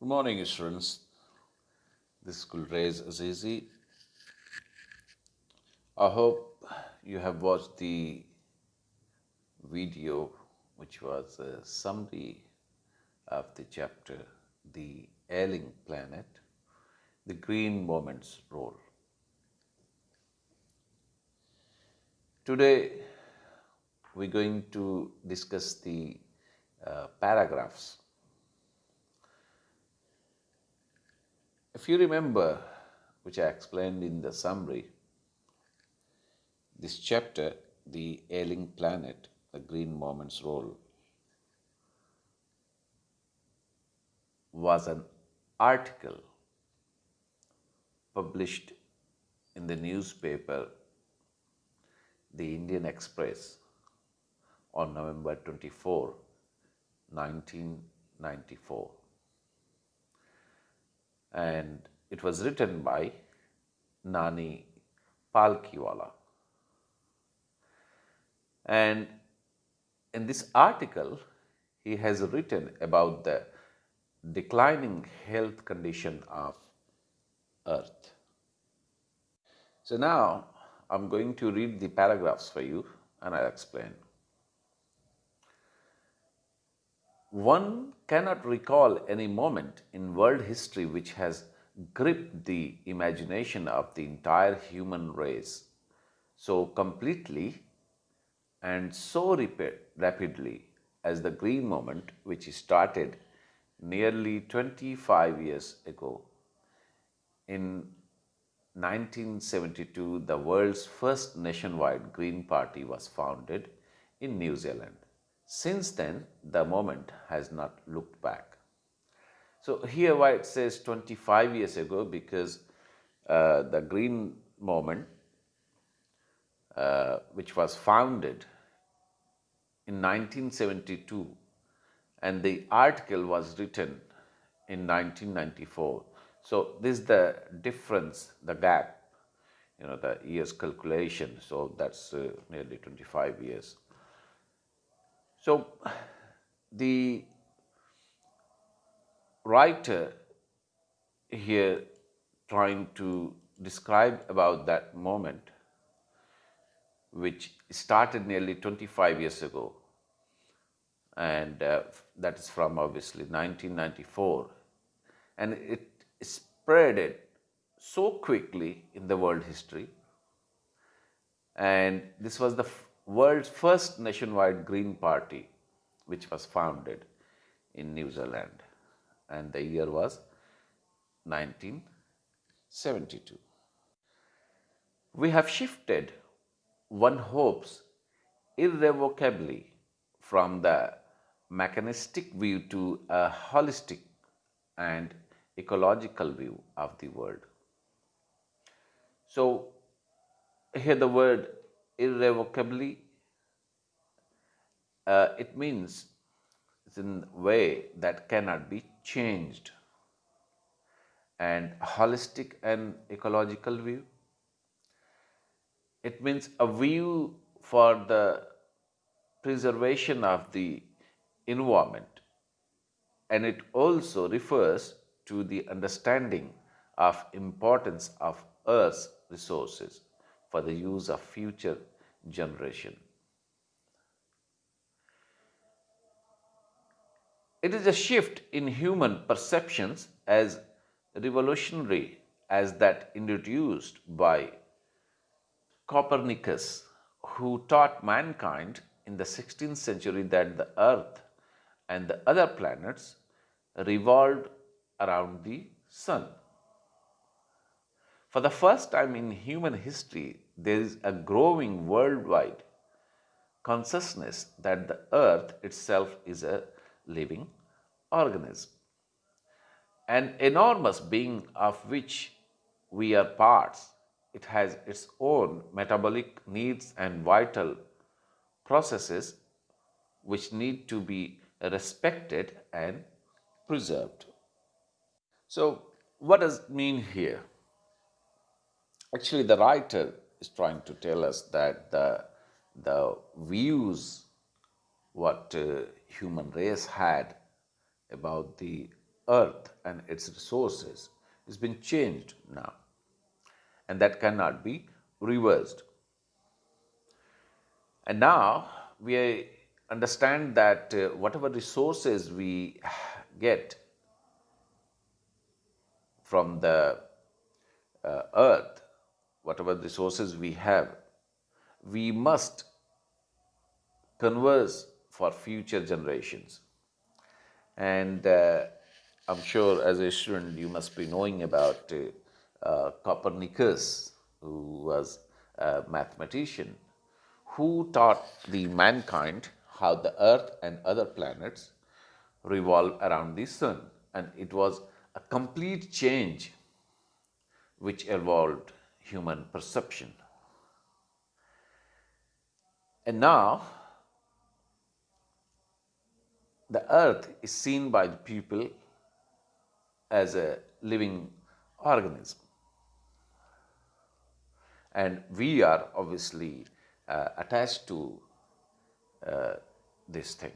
Good morning, students. This school raise Azizi. I hope you have watched the video, which was a summary of the chapter, The Ailing Planet, the Green Moment's Role. Today, we're going to discuss the paragraphs. If you remember, which I explained in the summary, this chapter, The Ailing Planet, the Green Moment's Role, was an article published in the newspaper The Indian Express on November 24, 1994. And it was written by Nani Palkiwala. And in this article, he has written about the declining health condition of Earth. So now I'm going to read the paragraphs for you and I'll explain. One cannot recall any moment in world history which has gripped the imagination of the entire human race so completely and so rapidly as the green moment, which started nearly 25 years ago. In 1972, the world's first nationwide Green Party was founded in New Zealand. Since then, the moment has not looked back. So here why it says 25 years ago, because the Green Movement, which was founded in 1972, and the article was written in 1994. So this is the difference, the gap, the years calculation. So that's nearly 25 years. So the writer here trying to describe about that moment, which started nearly 25 years ago, and that is from obviously 1994, and it spread it so quickly in the world history. And this was the world's first nationwide Green Party, which was founded in New Zealand, and the year was 1972. We have shifted, one hopes, irrevocably from the mechanistic view to a holistic and ecological view of the world. So, here the word irrevocably, it means it's in a way that cannot be changed, and holistic and ecological view, it means a view for the preservation of the environment, and it also refers to the understanding of importance of Earth's resources for the use of future generation. It is a shift in human perceptions as revolutionary as that introduced by Copernicus, who taught mankind in the 16th century that the Earth and the other planets revolved around the Sun. For the first time in human history, there is a growing worldwide consciousness that the Earth itself is a living organism, an enormous being of which we are parts. It has its own metabolic needs and vital processes which need to be respected and preserved. So, what does it mean here? Actually, the writer is trying to tell us that the views what human race had about the earth and its resources has been changed now, and that cannot be reversed. And now we understand that whatever resources we get from the earth, whatever resources we have, we must converse for future generations. And I'm sure as a student you must be knowing about Copernicus, who was a mathematician, who taught the mankind how the earth and other planets revolve around the sun. And it was a complete change which evolved human perception. And now the earth is seen by the people as a living organism. And we are obviously attached to this thing.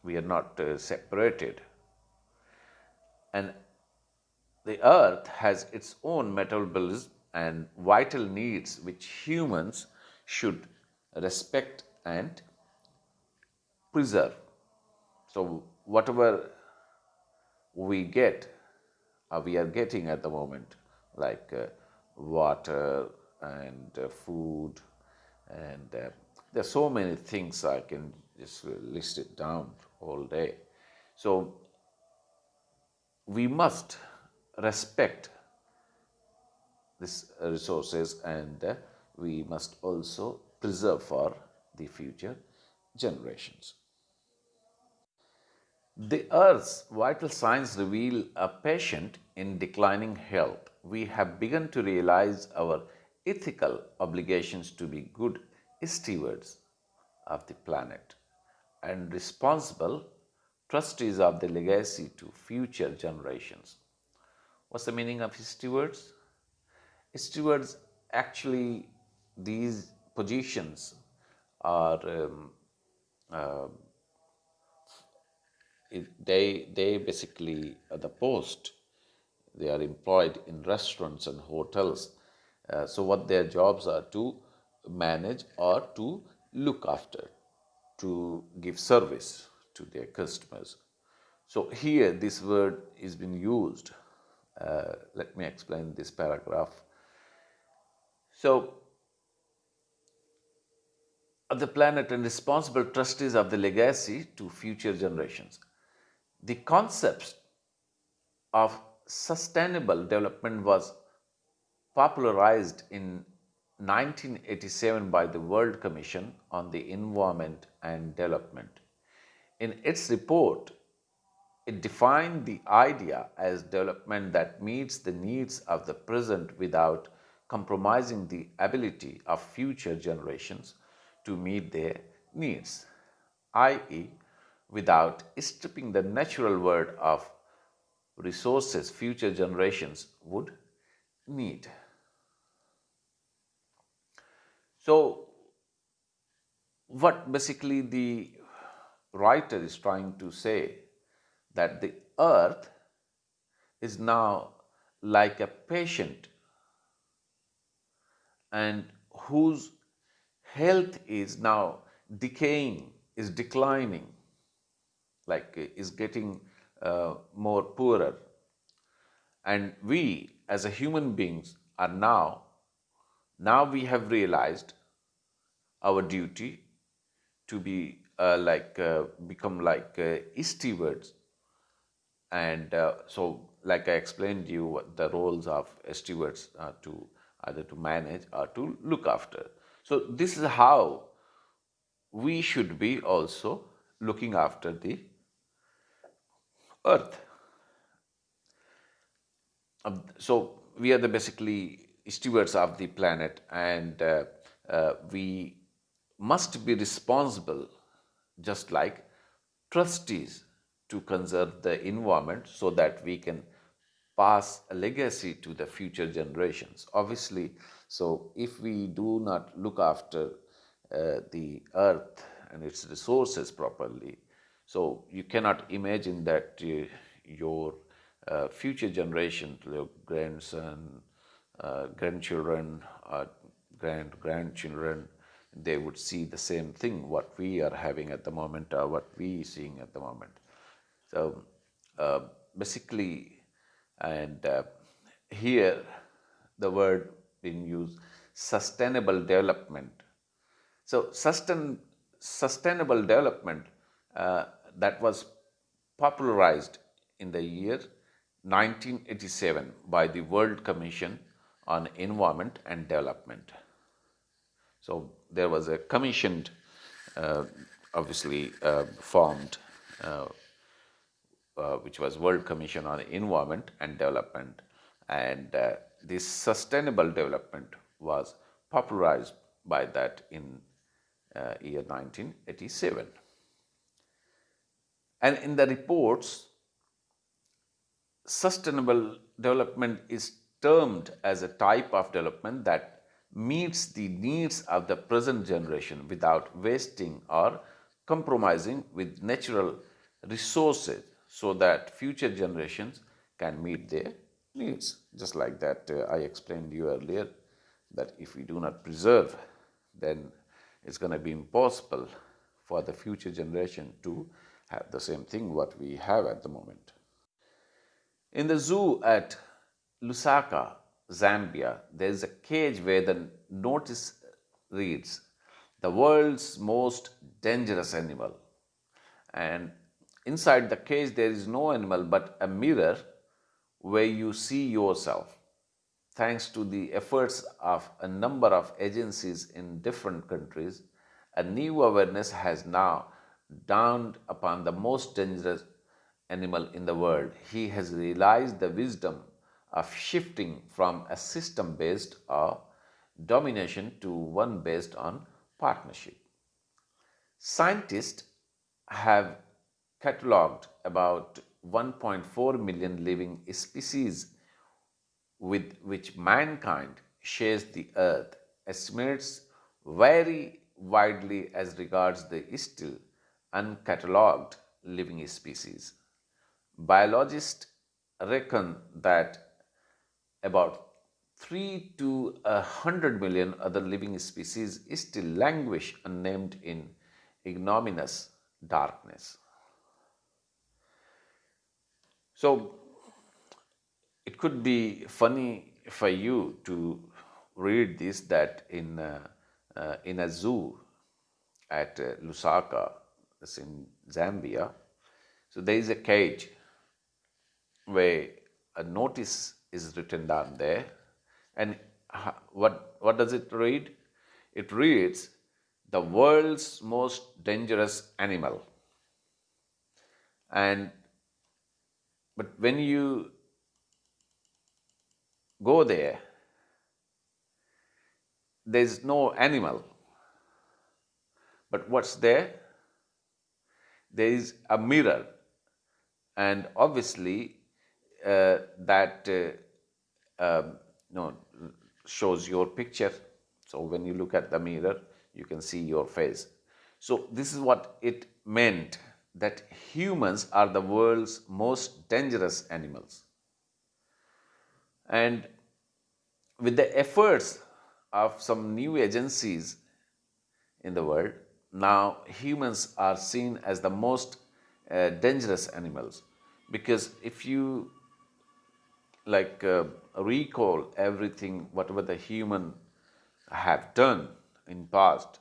We are not separated. And the earth has its own metabolism and vital needs which humans should respect and preserve. So, whatever we get, we are getting at the moment, like water and food, and there are so many things I can just list it down all day. So, we must respect these resources, and we must also preserve for the future generations. The Earth's vital signs reveal a patient in declining health. We have begun to realize our ethical obligations to be good stewards of the planet and responsible trustees of the legacy to future generations. What's the meaning of stewards? Stewards, actually, these positions are they basically the post. They are employed in restaurants and hotels. So what their jobs are to manage or to look after, to give service to their customers. So here this word is being used. Let me explain this paragraph. So, of the planet and responsible trustees of the legacy to future generations. The concept of sustainable development was popularized in 1987 by the World Commission on the Environment and Development. In its report, it defined the idea as development that meets the needs of the present without compromising the ability of future generations to meet their needs, i.e., without stripping the natural world of resources future generations would need. So, what basically the writer is trying to say, that the earth is now like a patient and whose health is now decaying, is declining, like is getting more poorer. And we as a human beings are now we have realized our duty to be become like stewards. And so, like I explained to you, what the roles of stewards are to either to manage or to look after. So this is how we should be also looking after the earth. So we are the basically stewards of the planet, and we must be responsible, just like trustees, to conserve the environment so that we can pass a legacy to the future generations. Obviously, so if we do not look after the earth and its resources properly, so you cannot imagine that your future generation, your grandson, grandchildren, grandchildren, they would see the same thing what we are having at the moment or what we seeing at the moment. So uh, basically, and here the word being used, sustainable development. So sustainable development that was popularized in the year 1987 by the World Commission on Environment and Development. So there was a commissioned, obviously formed, uh, which was World Commission on Environment and Development, and this sustainable development was popularized by that in year 1987. And in the reports, sustainable development is termed as a type of development that meets the needs of the present generation without wasting or compromising with natural resources so that future generations can meet their needs. Just like that, I explained to you earlier that if we do not preserve, then it's going to be impossible for the future generation to have the same thing what we have at the moment. In the zoo at Lusaka, Zambia, there is a cage where the notice reads, "The world's most dangerous animal." And inside the cage, there is no animal but a mirror where you see yourself. Thanks to the efforts of a number of agencies in different countries, a new awareness has now dawned upon the most dangerous animal in the world. He has realized the wisdom of shifting from a system based on domination to one based on partnership. Scientists have catalogued about 1.4 million living species with which mankind shares the earth. Estimates vary widely as regards the still uncatalogued living species. Biologists reckon that about 3 to 100 million other living species still languish unnamed in ignominious darkness. So it could be funny for you to read this that in a zoo at Lusaka, that's in Zambia, so there is a cage where a notice is written down there, and what does it read? It reads, "The world's most dangerous animal." And but when you go there, there's no animal. But what's there? There is a mirror, and obviously that no, shows your picture. So when you look at the mirror, you can see your face. So this is what it meant, that humans are the world's most dangerous animals. And with the efforts of some new agencies in the world, now humans are seen as the most dangerous animals. Because if you recall everything, whatever the human have done in past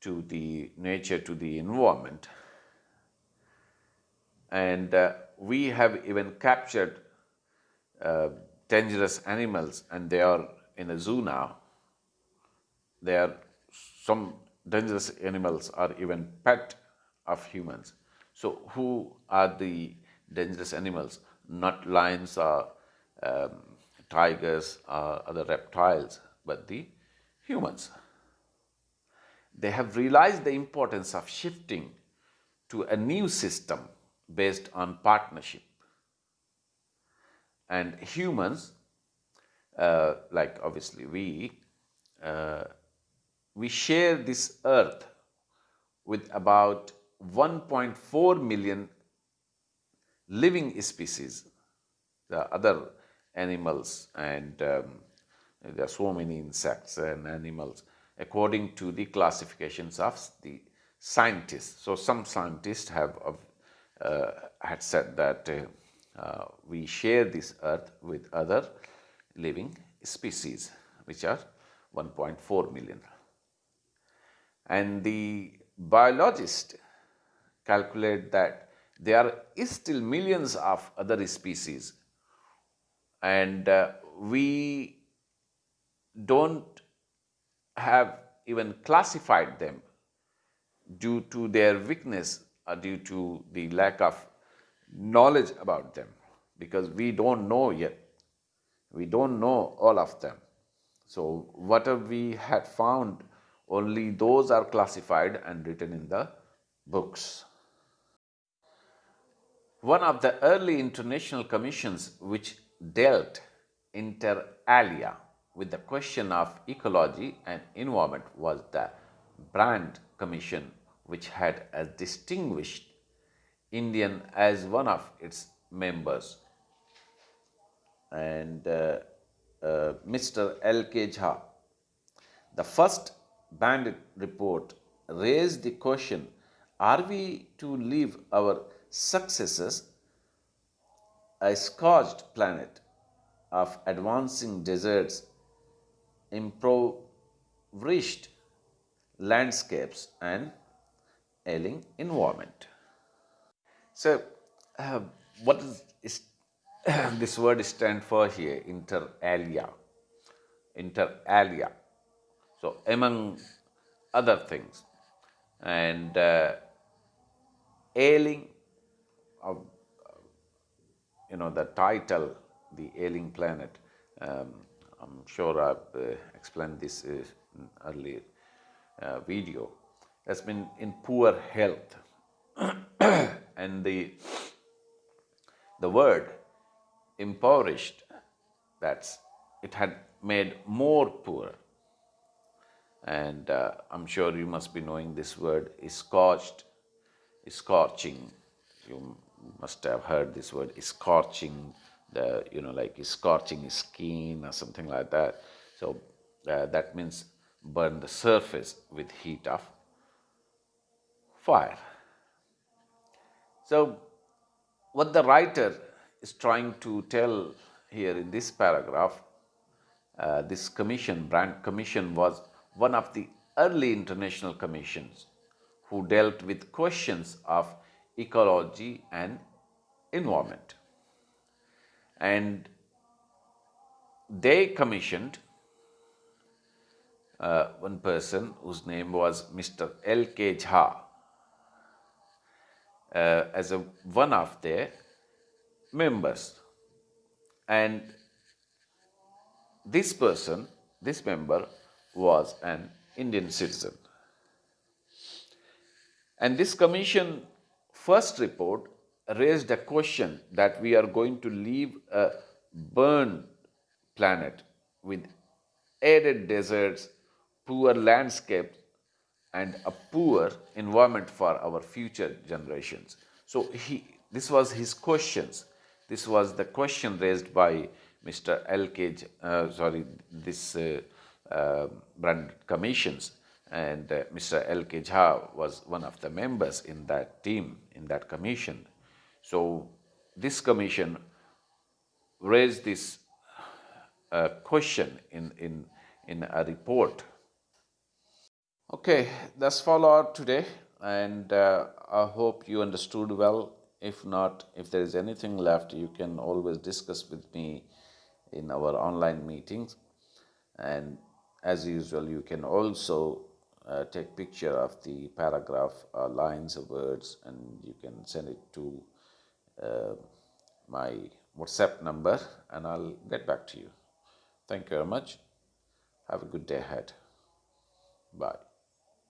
to the nature, to the environment, and we have even captured uh, dangerous animals, and they are in a zoo now. There are some dangerous animals are even pet of humans. So who are the dangerous animals? Not lions or um, tigers or other reptiles, but the humans. They have realized the importance of shifting to a new system based on partnership. And humans, like obviously we share this earth with about 1.4 million living species. the other animals, and there are so many insects and animals according to the classifications of the scientists. So some scientists have had said that we share this earth with other living species, which are 1.4 million. And the biologists calculate that there is still millions of other species, and we don't have even classified them due to their weakness or due to the lack of knowledge about them, because we don't know yet. We don't know all of them. So whatever we had found, only those are classified and written in the books. One of the early international commissions which dealt inter alia with the question of ecology and environment was the Brand Commission, which had a distinguished Indian as one of its members. And Mr. L.K. Jha, the first Bandit report raised the question, are we to leave our successors a scorched planet of advancing deserts, impoverished landscapes, and ailing environment? So, uh, what is this word stand for here? Inter alia. Inter alia. So, among other things, and ailing, uh, the title, the ailing planet. Um, I'm sure I've explained this in earlier video. Has been in poor health, and the word impoverished, that's it had made more poor. And I'm sure you must be knowing this word is scorched, is scorching. You must have heard this word is scorching, like is scorching skin or something like that. So that means burn the surface with heat of fire. So what the writer is trying to tell here in this paragraph, this commission, Brand Commission, was one of the early international commissions who dealt with questions of ecology and environment. And they commissioned one person whose name was Mr. L.K. Jha as one of their members. And this person, this member, was an Indian citizen. And this commission first report raised a question that we are going to leave a burned planet with arid deserts, poor landscapes, and a poor environment for our future generations. So this was his questions. This was the question raised by Mr. L.K. This Brand Commissions, and Mr. L.K. Jha was one of the members in that team, in that commission. So this commission raised this question in a report. Okay, that's for today, and I hope you understood well. If not, if there is anything left, you can always discuss with me in our online meetings. And as usual, you can also take picture of the paragraph, lines or words, and you can send it to my WhatsApp number, and I'll get back to you. Thank you very much. Have a good day ahead. Bye.